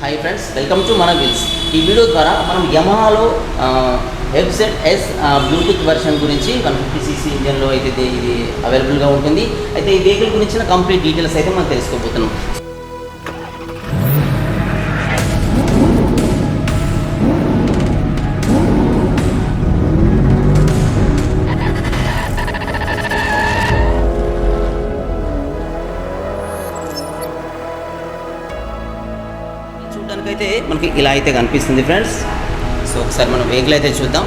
Hi friends, welcome to మన wheels. ఈ video ద్వారా మనం యమహాలో FZS బ్లూటూత్ వెర్షన్ గురించి 150cc ఇంజన్లో అయితే ఇది అవైలబుల్గా ఉంటుంది. అయితే ఈ వెహికల్ గురించిన కంప్లీట్ డీటెయిల్స్ అయితే మనం తెలుసుకోబోతున్నాం. చూడడానికైతే మనకి ఇలా అయితే కనిపిస్తుంది ఫ్రెండ్స్. సో ఒకసారి మనం వెహికల్ అయితే చూద్దాం.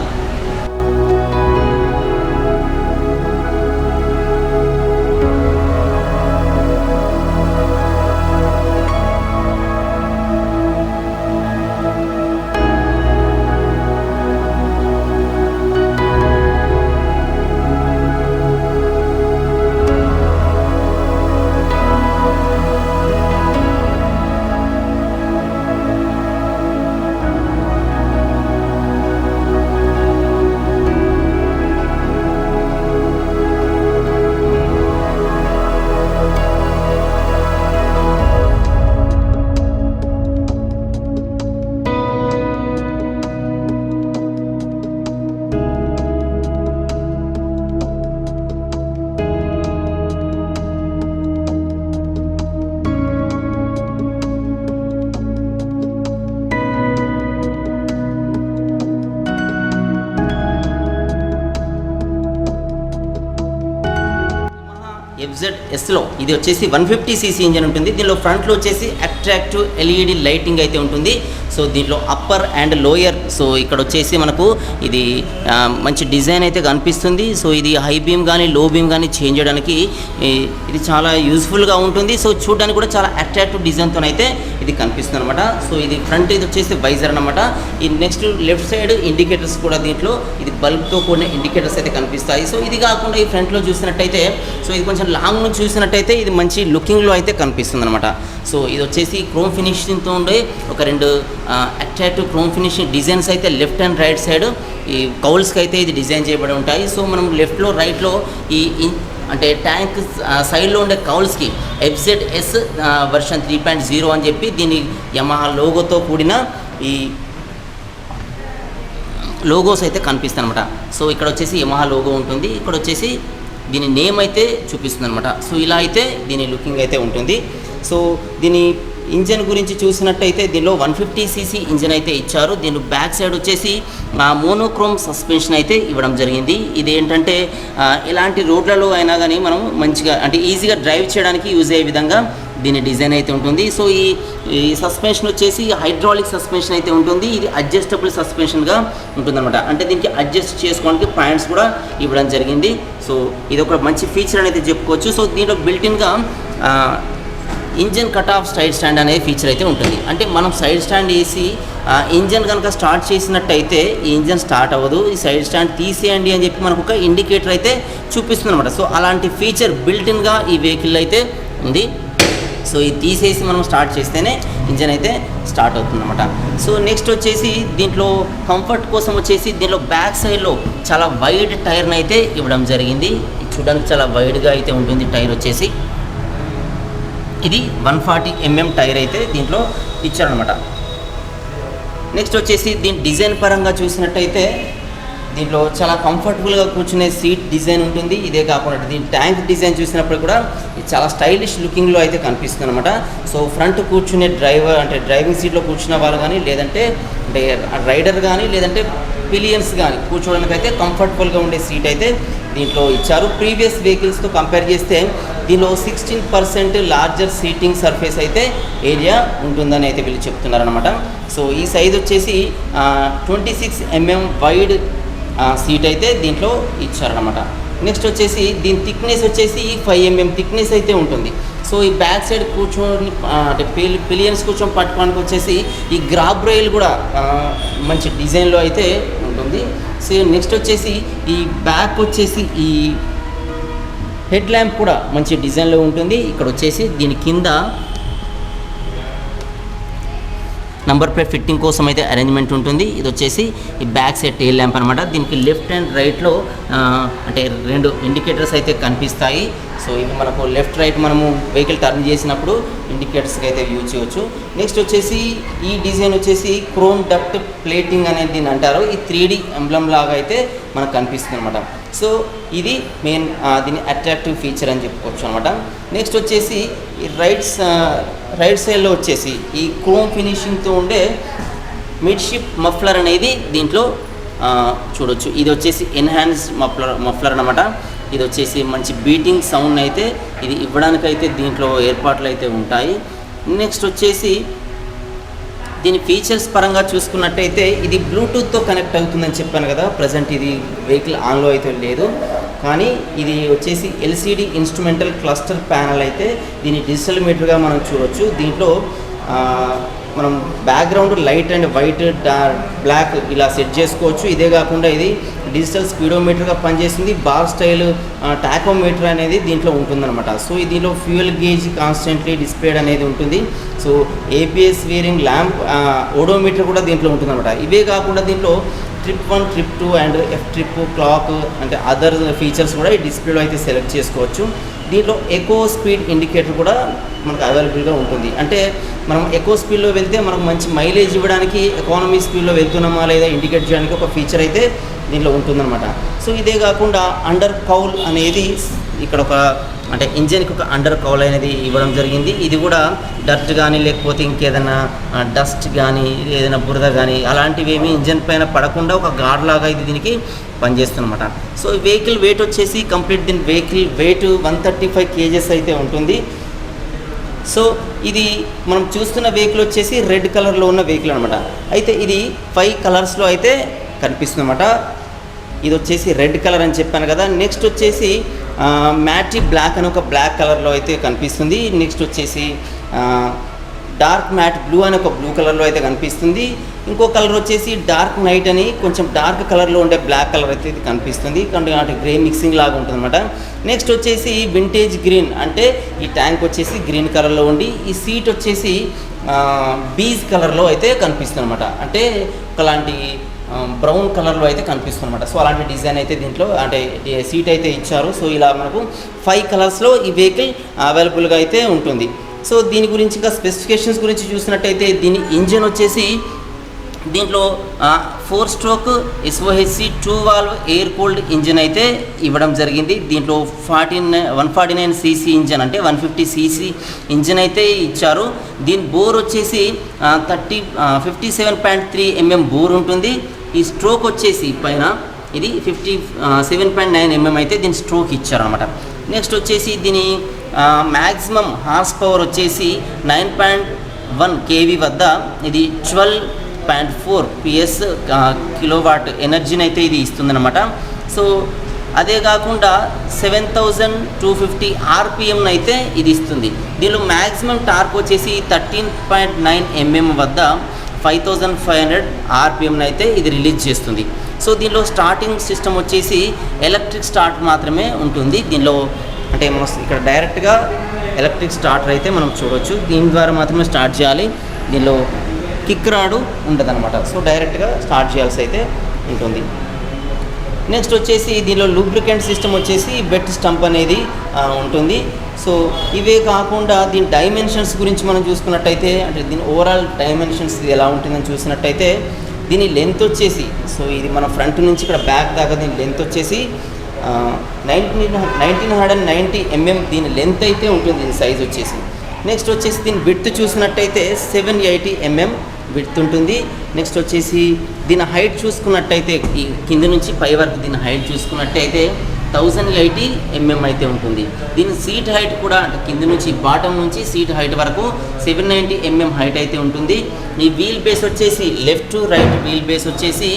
FZSలో ఇది వచ్చేసి 150cc ఇంజన్ ఉంటుంది. దీనిలో ఫ్రంట్లో వచ్చేసి అట్రాక్టివ్ LED లైటింగ్ అయితే ఉంటుంది. సో దీంట్లో అప్పర్ అండ్ లోయర్, సో ఇక్కడ వచ్చేసి మనకు ఇది మంచి డిజైన్ అయితే కనిపిస్తుంది. సో ఇది హై బీమ్ కానీ లో బీమ్ కానీ చేంజ్ చేయడానికి ఇది చాలా యూస్ఫుల్గా ఉంటుంది. సో చూడడానికి కూడా చాలా అట్రాక్టివ్ డిజైన్తో అయితే ఇది కనిపిస్తుంది అనమాట. సో ఇది ఫ్రంట్ ఇది వచ్చేసి వైజర్ అనమాట. ఈ నెక్స్ట్ లెఫ్ట్ సైడ్ ఇండికేటర్స్ కూడా దీంట్లో ఇది బల్బ్తో కూడిన ఇండికేటర్స్ అయితే కనిపిస్తాయి. సో ఇది కాకుండా ఈ ఫ్రంట్లో చూసినట్టయితే, సో ఇది కొంచెం లాంగ్ నుంచి చూసినట్టయితే ఇది మంచి లుకింగ్లో అయితే కనిపిస్తుంది అనమాట. సో ఇది వచ్చేసి క్రోమ్ ఫినిషింగ్తో ఉండే ఒక రెండు అట్రాక్టివ్ క్రోమ్ ఫినిషింగ్ డిజైన్స్ అయితే లెఫ్ట్ అండ్ రైట్ సైడ్ ఈ కౌల్స్కి అయితే ఇది డిజైన్ చేయబడి ఉంటాయి. సో మనం లెఫ్ట్లో రైట్లో ఈ అంటే ట్యాంక్ సైడ్లో ఉండే కౌల్స్కి FZS వర్షన్ 3.0 అని చెప్పి దీని యమహా లోగోతో కూడిన ఈ లోగోస్ అయితే కనిపిస్తాయి అనమాట. సో ఇక్కడ వచ్చేసి యమహా లోగో ఉంటుంది, ఇక్కడ వచ్చేసి దీని నేమ్ అయితే చూపిస్తుంది అనమాట. సో ఇలా అయితే దీని లుకింగ్ అయితే ఉంటుంది. సో దీని ఇంజన్ గురించి చూసినట్టయితే దీనిలో 150cc ఇంజన్ అయితే ఇచ్చారు. దీని బ్యాక్ సైడ్ వచ్చేసి మోనోక్రోమ్ సస్పెన్షన్ అయితే ఇవ్వడం జరిగింది. ఇది ఏంటంటే ఎలాంటి రోడ్లలో అయినా కానీ మనం మంచిగా అంటే ఈజీగా డ్రైవ్ చేయడానికి యూజ్ అయ్యే విధంగా దీని డిజైన్ అయితే ఉంటుంది. సో ఈ సస్పెన్షన్ వచ్చేసి హైడ్రాలిక్ సస్పెన్షన్ అయితే ఉంటుంది. ఇది అడ్జస్టబుల్ సస్పెన్షన్గా ఉంటుందన్నమాట. అంటే దీనికి అడ్జస్ట్ చేసుకోవడానికి పాయింట్స్ కూడా ఇవ్వడం జరిగింది. సో ఇది ఒక మంచి ఫీచర్ అనేది చెప్పుకోవచ్చు. సో దీంట్లో బిల్టిన్గా engine cut off side stand అనే ఫీచర్ అయితే ఉంటుంది. అంటే మనం సైడ్ స్టాండ్ వేసి ఇంజన్ కనుక స్టార్ట్ చేసినట్టయితే ఈ ఇంజన్ స్టార్ట్ అవ్వదు, ఈ సైడ్ స్టాండ్ తీసేయండి అని చెప్పి మనకు ఒక ఇండికేటర్ అయితే చూపిస్తుంది అనమాట. సో అలాంటి ఫీచర్ బిల్టిన్గా ఈ వెహికల్ అయితే ఉంది. సో ఇది తీసేసి మనం స్టార్ట్ చేస్తేనే ఇంజన్ అయితే స్టార్ట్ అవుతుంది అనమాట. సో నెక్స్ట్ వచ్చేసి దీంట్లో కంఫర్ట్ కోసం వచ్చేసి దీంట్లో బ్యాక్ సైడ్లో చాలా వైడ్ టైర్ని అయితే ఇవ్వడం జరిగింది. చూడడానికి చాలా వైడ్గా అయితే ఉంటుంది టైర్ వచ్చేసి. ఇది 140mm టైర్ అయితే దీంట్లో ఇచ్చారనమాట. నెక్స్ట్ వచ్చేసి దీని డిజైన్ పరంగా చూసినట్టయితే దీంట్లో చాలా కంఫర్టబుల్గా కూర్చునే సీట్ డిజైన్ ఉంటుంది. ఇదే కాకుండా దీని ట్యాంక్ డిజైన్ చూసినప్పుడు కూడా చాలా స్టైలిష్ లుకింగ్లో అయితే కనిపిస్తుంది అనమాట. సో ఫ్రంట్ కూర్చునే డ్రైవర్ అంటే డ్రైవింగ్ సీట్లో కూర్చున్న వాళ్ళు కానీ, లేదంటే అంటే రైడర్ కానీ, లేదంటే పిలియన్స్ కానీ కూర్చోవడానికి అయితే కంఫర్టబుల్గా ఉండే సీట్ అయితే దీంట్లో ఇచ్చారు. ప్రీవియస్ వెహికల్స్తో కంపేర్ చేస్తే దీనిలో 16% లార్జర్ సీటింగ్ సర్ఫేస్ అయితే ఏరియా ఉంటుందని అయితే వీళ్ళు చెప్తున్నారనమాట. సో ఈ సైజ్ వచ్చేసి 26mm వైడ్ సీట్ అయితే దీంట్లో ఇచ్చారనమాట. నెక్స్ట్ వచ్చేసి దీని థిక్నెస్ వచ్చేసి 5mm థిక్నెస్ అయితే ఉంటుంది. సో ఈ బ్యాక్ సైడ్ కూర్చొని అంటే పిలియన్స్ కూర్చొని పట్టుకోవడానికి వచ్చేసి ఈ గ్రాబ్ రైల్ కూడా మంచి డిజైన్లో అయితే ఉంటుంది. సో నెక్స్ట్ వచ్చేసి ఈ బ్యాక్ వచ్చేసి ఈ హెడ్ ల్యాంప్ కూడా మంచి డిజైన్లో ఉంటుంది. ఇక్కడ వచ్చేసి దీని కింద నంబర్ ప్లేట్ ఫిట్టింగ్ కోసం అయితే అరేంజ్మెంట్ ఉంటుంది. ఇది వచ్చేసి ఈ బ్యాక్ సైడ్ టెయిల్ ల్యాంప్ అనమాట. దీనికి లెఫ్ట్ అండ్ రైట్లో అంటే 2 ఇండికేటర్స్ అయితే కనిపిస్తాయి. సో ఇది మనకు లెఫ్ట్ రైట్ మనము వెహికల్ టర్న్ చేసినప్పుడు ఇండికేటర్స్కి అయితే యూజ్ చేయవచ్చు. నెక్స్ట్ వచ్చేసి ఈ డిజైన్ వచ్చేసి క్రోమ్ డక్ట్ ప్లేటింగ్ అనేది దీన్ని అంటారు. ఈ 3D ఎంబ్లమ్ లాగా అయితే మనకు కనిపిస్తుంది అనమాట. సో ఇది మెయిన్ దీని అట్రాక్టివ్ ఫీచర్ అని చెప్పుకోవచ్చు అనమాట. నెక్స్ట్ వచ్చేసి ఈ రైట్ సైడ్లో వచ్చేసి ఈ క్రోమ్ ఫినిషింగ్తో ఉండే మిడ్షిప్ మఫ్లర్ అనేది దీంట్లో చూడొచ్చు. ఇది వచ్చేసి ఎన్హాన్స్డ్ మఫ్లర్ అనమాట. ఇది వచ్చేసి మంచి బీటింగ్ సౌండ్ అయితే ఇది ఇవ్వడానికైతే దీంట్లో ఏర్పాట్లు అయితే ఉంటాయి. నెక్స్ట్ వచ్చేసి దీని ఫీచర్స్ పరంగా చూసుకున్నట్టయితే ఇది బ్లూటూత్తో కనెక్ట్ అవుతుందని చెప్పాను కదా. ప్రజెంట్ ఇది వెహికల్ ఆన్లో అయితే లేదు, కానీ ఇది వచ్చేసి ఎల్సిడి ఇన్స్ట్రుమెంటల్ క్లస్టర్ ప్యానల్ అయితే దీని డిజిటల్ మీటర్గా మనం చూడవచ్చు. దీంట్లో మనం background light and white black ఇలా సెట్ చేసుకోవచ్చు. ఇదే కాకుండా ఇది డిజిటల్ స్పీడోమీటర్గా పనిచేస్తుంది. బార్ స్టైల్ టాకోమీటర్ అనేది దీంట్లో ఉంటుందన్నమాట. సో దీంట్లో ఫ్యూయల్ గేజ్ కాన్స్టెంట్లీ డిస్ప్లేడ్ అనేది ఉంటుంది. So ABS wearing lamp odometer కూడా దీంట్లో ఉంటుందన్నమాట. ఇవే కాకుండా దీంట్లో trip 1, trip 2 and F trip clock అంటే అదర్ ఫీచర్స్ కూడా ఈ డిస్ప్లేలో అయితే సెలెక్ట్ చేసుకోవచ్చు. దీంట్లో ఎకో స్పీడ్ ఇండికేటర్ కూడా మనకు అవైలబుల్గా ఉంటుంది. అంటే మనం ఎకో స్పీడ్లో వెళ్తే మనకు మంచి మైలేజ్ ఇవ్వడానికి ఎకానమీ స్పీడ్లో వెళ్తున్నామా లేదా ఇండికేట్ చేయడానికి ఒక ఫీచర్ అయితే దీంట్లో ఉంటుందన్నమాట. సో ఇదే కాకుండా అండర్ కౌల్ అనేది ఇక్కడ ఒక అంటే ఇంజన్కి ఒక అండర్ కౌల్ అనేది ఇవ్వడం జరిగింది. ఇది కూడా డస్ట్ కానీ లేకపోతే ఇంకేదైనా డస్ట్ కానీ ఏదైనా బురద కానీ అలాంటివి ఏమీ ఇంజన్ పైన పడకుండా ఒక గార్డ్ లాగా ఇది దీనికి పనిచేస్తుందన్నమాట. సో వెహికల్ వెయిట్ వచ్చేసి కంప్లీట్ దీని వెహికల్ వెయిట్ 135 kgs అయితే ఉంటుంది. సో ఇది మనం చూస్తున్న వెహికల్ వచ్చేసి రెడ్ కలర్లో ఉన్న వెహికల్ అనమాట. అయితే ఇది 5 కలర్స్లో అయితే కనిపిస్తుంది అనమాట. ఇది వచ్చేసి రెడ్ కలర్ అని చెప్పాను కదా. నెక్స్ట్ వచ్చేసి మ్యాటీ బ్లాక్ అని ఒక బ్లాక్ కలర్లో అయితే కనిపిస్తుంది. నెక్స్ట్ వచ్చేసి డార్క్ మ్యాట్ బ్లూ అని ఒక బ్లూ కలర్లో అయితే కనిపిస్తుంది. ఇంకో కలర్ వచ్చేసి డార్క్ నైట్ అని కొంచెం డార్క్ కలర్లో ఉండే బ్లాక్ కలర్ అయితే ఇది కనిపిస్తుంది. అంటే గ్రే మిక్సింగ్ లాగా ఉంటుంది అనమాట. నెక్స్ట్ వచ్చేసి వింటేజ్ గ్రీన్ అంటే ఈ ట్యాంక్ వచ్చేసి గ్రీన్ కలర్లో ఉండి ఈ సీట్ వచ్చేసి బీజ్ కలర్లో అయితే కనిపిస్తుంది అనమాట. అంటే ఒకలాంటి బ్రౌన్ కలర్లో అయితే కనిపిస్తుంది అనమాట. సో అలాంటి డిజైన్ అయితే దీంట్లో అంటే సీట్ అయితే ఇచ్చారు. సో ఇలా మనకు 5 కలర్స్లో ఈ వెహికల్ అవైలబుల్గా అయితే ఉంటుంది. సో దీని గురించి ఇంకా స్పెసిఫికేషన్స్ గురించి చూసినట్టయితే దీని ఇంజన్ వచ్చేసి దీంట్లో 4 stroke SOHC 2 valve air cooled engine అయితే ఇవ్వడం జరిగింది. దీంట్లో 149 cc ఇంజన్ అంటే 150 cc ఇంజన్ అయితే ఇచ్చారు. దీని బోర్ వచ్చేసి 57.3 mm బోర్ ఉంటుంది. ఈ స్ట్రోక్ వచ్చేసి పైన ఇది 57.9 mm అయితే దీని స్ట్రోక్ ఇచ్చారనమాట. నెక్స్ట్ వచ్చేసి దీని మ్యాక్సిమం హార్స్ పవర్ వచ్చేసి 9.1 kV వద్ద ఇది 12.4 PS కిలోవాట్ ఎనర్జీని అయితే ఇది ఇస్తుందన్నమాట. సో అదే కాకుండా 7250 RPM అయితే ఇది ఇస్తుంది. దీనిలో మ్యాక్సిమం టార్క్ వచ్చేసి 13.9 mm వద్ద 5500 RPM అయితే ఇది రిలీజ్ చేస్తుంది. సో దీనిలో స్టార్టింగ్ సిస్టమ్ వచ్చేసి ఎలక్ట్రిక్ స్టార్ట్ మాత్రమే ఉంటుంది. దీనిలో అంటే మనం ఇక్కడ డైరెక్ట్గా ఎలక్ట్రిక్ స్టార్టర్ అయితే మనం చూడవచ్చు. దీని ద్వారా మాత్రమే స్టార్ట్ చేయాలి. దీనిలో కిక్ రాడు ఉండదన్నమాట. సో డైరెక్ట్గా స్టార్ట్ చేయాల్సి అయితే ఉంటుంది. నెక్స్ట్ వచ్చేసి దీనిలో లూబ్రికెంట్ సిస్టమ్ వచ్చేసి బెట్ స్టంప్ అనేది ఉంటుంది. సో ఇవే కాకుండా దీని డైమెన్షన్స్ గురించి మనం చూసుకున్నట్టయితే అంటే దీని ఓవరాల్ డైమెన్షన్స్ ఎలా ఉంటుందని చూసినట్టయితే దీని లెంత్ వచ్చేసి సో ఇది మన ఫ్రంట్ నుంచి ఇక్కడ బ్యాక్ దాకా దీని లెంత్ వచ్చేసి 1990 mm దీని లెంత్ అయితే ఉంటుంది. దీని సైజ్ వచ్చేసి నెక్స్ట్ వచ్చేసి దీని విడ్త్ చూసినట్టయితే 780 mm విడ్త్ ఉంటుంది. నెక్స్ట్ వచ్చేసి దీని హైట్ చూసుకున్నట్టయితే ఈ కింద నుంచి పై వరకు దీని హైట్ చూసుకున్నట్టయితే 1080 mm అయితే ఉంటుంది. దీని సీట్ హైట్ కూడా అంటే కింద నుంచి బాటమ్ నుంచి సీట్ హైట్ వరకు 790 mm హైట్ అయితే ఉంటుంది. ఈ వీల్ బేస్ వచ్చేసి left to right wheel base వచ్చేసి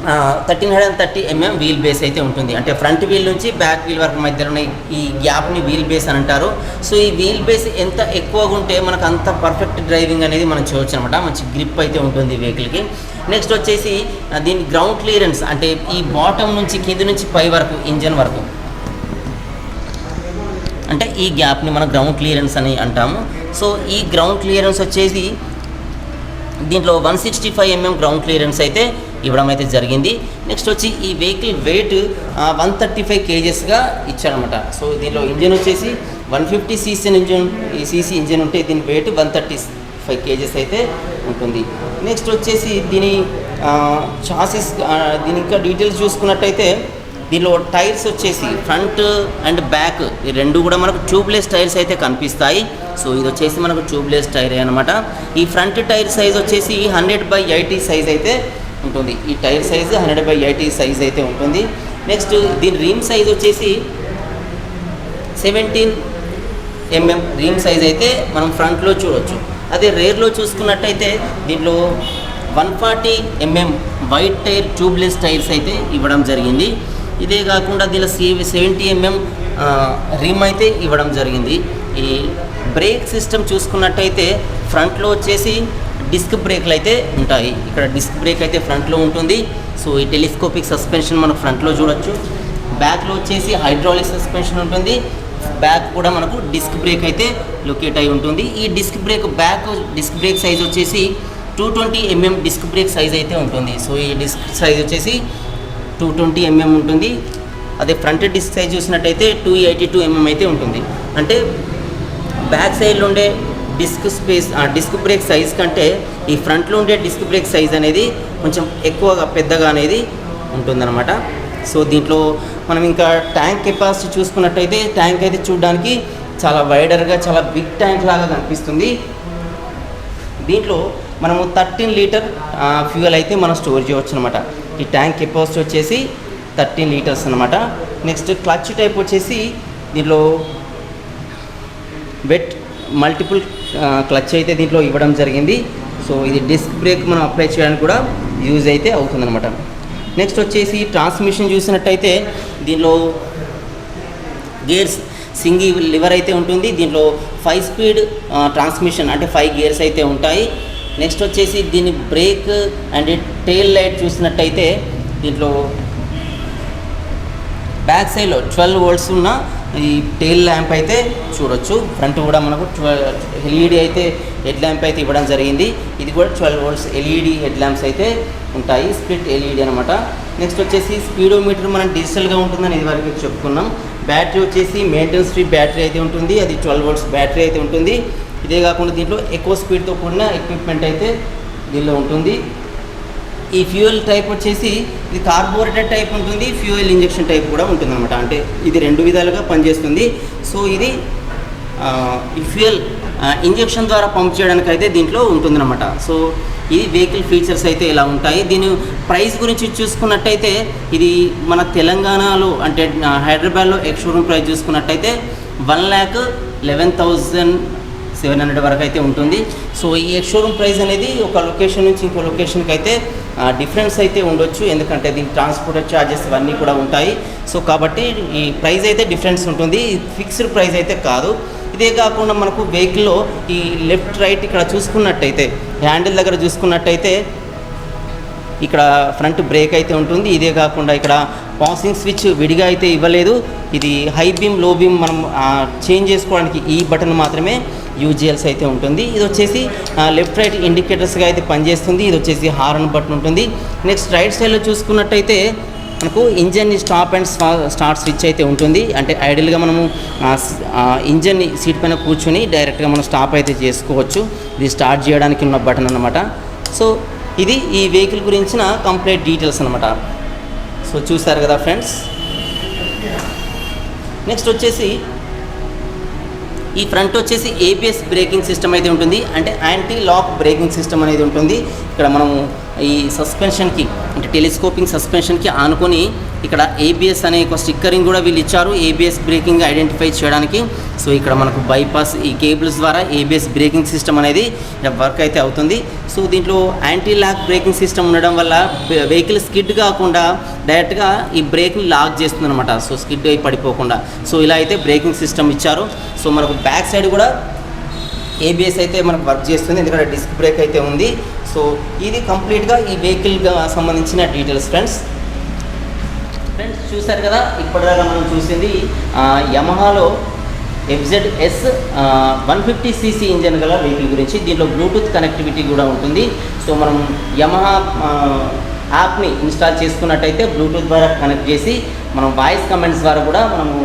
1330 mm వీల్ బేస్ అయితే ఉంటుంది. అంటే ఫ్రంట్ వీల్ నుంచి బ్యాక్ వీల్ వరకు మధ్యలో ఉన్న ఈ గ్యాప్ని వీల్ బేస్ అని అంటారు. సో ఈ వీల్ బేస్ ఎంత ఎక్కువగా ఉంటే మనకు అంత పర్ఫెక్ట్ డ్రైవింగ్ అనేది మనం చేయవచ్చు అనమాట. మంచి గ్రిప్ అయితే ఉంటుంది వెహికల్కి. నెక్స్ట్ వచ్చేసి దీని గ్రౌండ్ క్లియరెన్స్ అంటే ఈ బాటమ్ నుంచి కింద నుంచి పై వరకు ఇంజన్ వరకు అంటే ఈ గ్యాప్ని మనం గ్రౌండ్ క్లియరెన్స్ అని అంటాము. సో ఈ గ్రౌండ్ క్లియరెన్స్ వచ్చేసి దీంట్లో 165 mm గ్రౌండ్ క్లియరెన్స్ అయితే ఇవ్వడం అయితే జరిగింది. నెక్స్ట్ వచ్చి ఈ వెహికల్ వెయిట్ 135 kgsగా ఇచ్చారనమాట. సో దీనిలో ఇంజన్ వచ్చేసి 150 cc ఇంజన్ ఉంటే దీని వెయిట్ 135 kgs అయితే ఉంటుంది. నెక్స్ట్ వచ్చేసి దీని చాసిస్ దీని ఇంకా డీటెయిల్స్ చూసుకున్నట్టయితే దీనిలో టైర్స్ వచ్చేసి ఫ్రంట్ అండ్ బ్యాక్ ఈ రెండు కూడా మనకు ట్యూబ్లెస్ టైర్స్ అయితే కనిపిస్తాయి. సో ఇది వచ్చేసి మనకు ట్యూబ్లెస్ టైర్ అనమాట. ఈ ఫ్రంట్ టైర్ సైజ్ వచ్చేసి 100/80 సైజ్ అయితే ఉంటుంది. ఈ టైర్ సైజ్ 100/80 సైజ్ అయితే ఉంటుంది. నెక్స్ట్ దీని రీమ్ సైజ్ వచ్చేసి 17 mm రీమ్ సైజ్ అయితే మనం ఫ్రంట్లో చూడవచ్చు. అదే రేర్లో చూసుకున్నట్టయితే దీంట్లో 140 mm wide tyre tubeless tyres అయితే ఇవ్వడం జరిగింది. ఇదే కాకుండా దీనిలో 70 mm రిమ్ అయితే ఇవ్వడం జరిగింది. ఈ బ్రేక్ సిస్టమ్ చూసుకున్నట్టయితే ఫ్రంట్లో వచ్చేసి డిస్క్ బ్రేక్లు అయితే ఉంటాయి. ఇక్కడ డిస్క్ బ్రేక్ అయితే ఫ్రంట్లో ఉంటుంది. సో ఈ టెలిస్కోపిక్ సస్పెన్షన్ మనం ఫ్రంట్లో చూడొచ్చు. బ్యాక్లో వచ్చేసి హైడ్రాలిక్ సస్పెన్షన్ ఉంటుంది. బ్యాక్ కూడా మనకు డిస్క్ బ్రేక్ అయితే లొకేట్ అయి ఉంటుంది. ఈ disc brake back disc brake size వచ్చేసి 220 mm డిస్క్ బ్రేక్ సైజ్ అయితే ఉంటుంది. సో ఈ డిస్క్ సైజ్ వచ్చేసి 220 mm ఉంటుంది. అదే ఫ్రంట్ డిస్క్ సైజ్ చూసినట్టయితే 282 mm అయితే ఉంటుంది. అంటే బ్యాక్ సైడ్లో ఉండే డిస్క్ బ్రేక్ సైజ్ కంటే ఈ ఫ్రంట్లో ఉండే డిస్క్ బ్రేక్ సైజ్ అనేది కొంచెం ఎక్కువగా పెద్దగా అనేది ఉంటుందన్నమాట. సో దీంట్లో మనం ఇంకా ట్యాంక్ కెపాసిటీ చూసుకున్నట్టయితే ట్యాంక్ అయితే చూడడానికి చాలా వైడర్గా చాలా బిగ్ ట్యాంక్ లాగా కనిపిస్తుంది. దీంట్లో మనము 13 లీటర్ ఫ్యూయల్ అయితే మనం స్టోర్ చేయవచ్చు అనమాట. ఈ ట్యాంక్ కెపాసిటీ వచ్చేసి 13 లీటర్స్ అనమాట. నెక్స్ట్ క్లచ్ టైప్ వచ్చేసి దీంట్లో వెట్ మల్టిపుల్ క్లచ్ అయితే దీంట్లో ఇవ్వడం జరిగింది. సో ఇది డిస్క్ బ్రేక్ మనం అప్లై చేయడానికి కూడా యూజ్ అయితే అవుతుందన్నమాట. నెక్స్ట్ వచ్చేసి ట్రాన్స్మిషన్ చూసినట్టయితే దీనిలో గేర్స్ సింగిల్ లివర్ అయితే ఉంటుంది. దీంట్లో 5 స్పీడ్ ట్రాన్స్మిషన్ అంటే 5 గేర్స్ అయితే ఉంటాయి. నెక్స్ట్ వచ్చేసి దీని బ్రేక్ అండ్ టెయిల్ లైట్ చూసినట్టయితే దీంట్లో బ్యాక్ సైడ్లో 12 volts ఉన్న ఈ టెయిల్ ల్యాంప్ అయితే చూడొచ్చు. ఫ్రంట్ కూడా మనకు ఎల్ఈడి అయితే హెడ్ ల్యాంప్ అయితే ఇవ్వడం జరిగింది. ఇది కూడా 12 volts ఎల్ఈడి హెడ్ ల్యాంప్స్ అయితే ఉంటాయి. స్ప్లిట్ ఎల్ఈడి అనమాట. నెక్స్ట్ వచ్చేసి స్పీడోమీటర్ మనం డిజిటల్గా ఉంటుందని ఇది వరకు చెప్పుకున్నాం. బ్యాటరీ వచ్చేసి మెయింటెనెన్స్ ఫ్రీ బ్యాటరీ అయితే ఉంటుంది. అది 12 volts బ్యాటరీ అయితే ఉంటుంది. ఇదే కాకుండా దీంట్లో ఎక్కువ స్పీడ్తో కూడిన ఎక్విప్మెంట్ అయితే దీనిలో ఉంటుంది. ఈ ఫ్యూయల్ టైప్ వచ్చేసి ఇది కార్బోరేటర్ టైప్ ఉంటుంది. ఫ్యూయల్ ఇంజెక్షన్ టైప్ కూడా ఉంటుంది అనమాట. అంటే ఇది 2 విధాలుగా పనిచేస్తుంది. సో ఇది ఈ ఫ్యూయల్ ఇంజెక్షన్ ద్వారా పంప్ చేయడానికి అయితే దీంట్లో ఉంటుందన్నమాట. సో ఇది వెహికల్ ఫీచర్స్ అయితే ఇలా ఉంటాయి. దీని ప్రైస్ గురించి చూసుకున్నట్టయితే ఇది మన తెలంగాణలో అంటే హైదరాబాద్లో ఎక్స్ షోరూమ్ ప్రైస్ చూసుకున్నట్టయితే 1,11,700 వరకు అయితే ఉంటుంది. సో ఈ ఎక్స్ షోరూమ్ ప్రైస్ అనేది ఒక లొకేషన్ నుంచి ఇంకో లొకేషన్కి అయితే డిఫరెన్స్ అయితే ఉండొచ్చు. ఎందుకంటే దీనికి ట్రాన్స్పోర్ట్ ఛార్జెస్ ఇవన్నీ కూడా ఉంటాయి. సో కాబట్టి ఈ ప్రైస్ అయితే డిఫరెన్స్ ఉంటుంది. ఫిక్స్డ్ ప్రైస్ అయితే కాదు. ఇదే కాకుండా మనకు వెహికల్లో ఈ లెఫ్ట్ రైట్ ఇక్కడ చూసుకున్నట్టయితే హ్యాండిల్ దగ్గర చూసుకున్నట్టయితే ఇక్కడ ఫ్రంట్ బ్రేక్ అయితే ఉంటుంది. ఇదే కాకుండా ఇక్కడ పాసింగ్ స్విచ్ విడిగా అయితే ఇవ్వలేదు. ఇది హై బీమ్ లో బీమ్ మనం చేంజ్ చేసుకోవడానికి ఈ బటన్ మాత్రమే యూజ్ చేయాల్సి అయితే ఉంటుంది. ఇది వచ్చేసి లెఫ్ట్ రైట్ ఇండికేటర్స్గా అయితే పనిచేస్తుంది. ఇది వచ్చేసి హార్న్ బటన్ ఉంటుంది. నెక్స్ట్ రైట్ సైడ్లో చూసుకున్నట్టయితే మనకు engine stop and start switch అయితే ఉంటుంది. అంటే ఐడియల్గా మనము ఇంజన్ సీట్ పైన కూర్చొని డైరెక్ట్గా మనం స్టాప్ అయితే చేసుకోవచ్చు. ఇది స్టార్ట్ చేయడానికి ఉన్న బటన్ అన్నమాట. సో ఇది ఈ వెహికల్ గురించిన కంప్లీట్ డీటెయిల్స్ అనమాట. సో చూసారు కదా ఫ్రెండ్స్. నెక్స్ట్ వచ్చేసి ఈ ఫ్రంట్ వచ్చేసి ఏబిఎస్ బ్రేకింగ్ సిస్టమ్ అయితే ఉంటుంది. అంటే యాంటీ లాక్ బ్రేకింగ్ సిస్టమ్ అనేది ఉంటుంది. ఇక్కడ మనము ఈ సస్పెన్షన్కి అంటే టెలిస్కోపింగ్ సస్పెన్షన్కి ఆనుకొని ఇక్కడ ఏబిఎస్ అనే ఒక స్టిక్కరింగ్ కూడా వీళ్ళు ఇచ్చారు ఏబిఎస్ బ్రేకింగ్ ఐడెంటిఫై చేయడానికి. సో ఇక్కడ మనకు బైపాస్ ఈ కేబుల్స్ ద్వారా ఏబిఎస్ బ్రేకింగ్ సిస్టమ్ అనేది వర్క్ అయితే అవుతుంది. సో దీంట్లో యాంటీ లాక్ బ్రేకింగ్ సిస్టమ్ ఉండడం వల్ల వెహికల్ స్కిడ్ కాకుండా డైరెక్ట్గా ఈ బ్రేక్ని లాక్ చేస్తుంది అనమాట. సో స్కిడ్ అయి పడిపోకుండా. సో ఇలా అయితే బ్రేకింగ్ సిస్టమ్ ఇచ్చారు. సో మనకు బ్యాక్ సైడ్ కూడా ఏబిఎస్ అయితే మనకు వర్క్ చేస్తుంది. ఎందుకంటే డిస్క్ బ్రేక్ అయితే ఉంది. సో ఇది కంప్లీట్గా ఈ వెహికల్గా సంబంధించిన డీటెయిల్స్ ఫ్రెండ్స్ చూశారు కదా. ఇప్పటిదాకా మనం చూసింది యమహాలో FZS 150cc ఇంజన్ గల వెహికల్ గురించి. దీంట్లో బ్లూటూత్ కనెక్టివిటీ కూడా ఉంటుంది. సో మనం యమహా యాప్ని ఇన్స్టాల్ చేసుకున్నట్టయితే బ్లూటూత్ ద్వారా కనెక్ట్ చేసి మనం వాయిస్ కమెంట్స్ ద్వారా కూడా మనము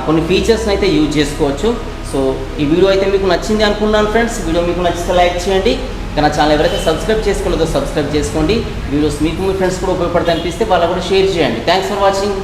కొన్ని ఫీచర్స్ని అయితే యూజ్ చేసుకోవచ్చు. సో ఈ వీడియో అయితే మీకు నచ్చింది అనుకున్నాను ఫ్రెండ్స్. వీడియో మీకు నచ్చితే లైక్ చేయండి. నా ఛానల్ ఎవరైతే సబ్స్క్రైబ్ చేసుకోలేదో సబ్స్క్రైబ్ చేసుకోండి. వీడియోస్ మీకు మీ ఫ్రెండ్స్ కూడా ఉపయోగపడతాయి అనిపిస్తే వాళ్ళకు కూడా షేర్ చేయండి. Thanks for watching.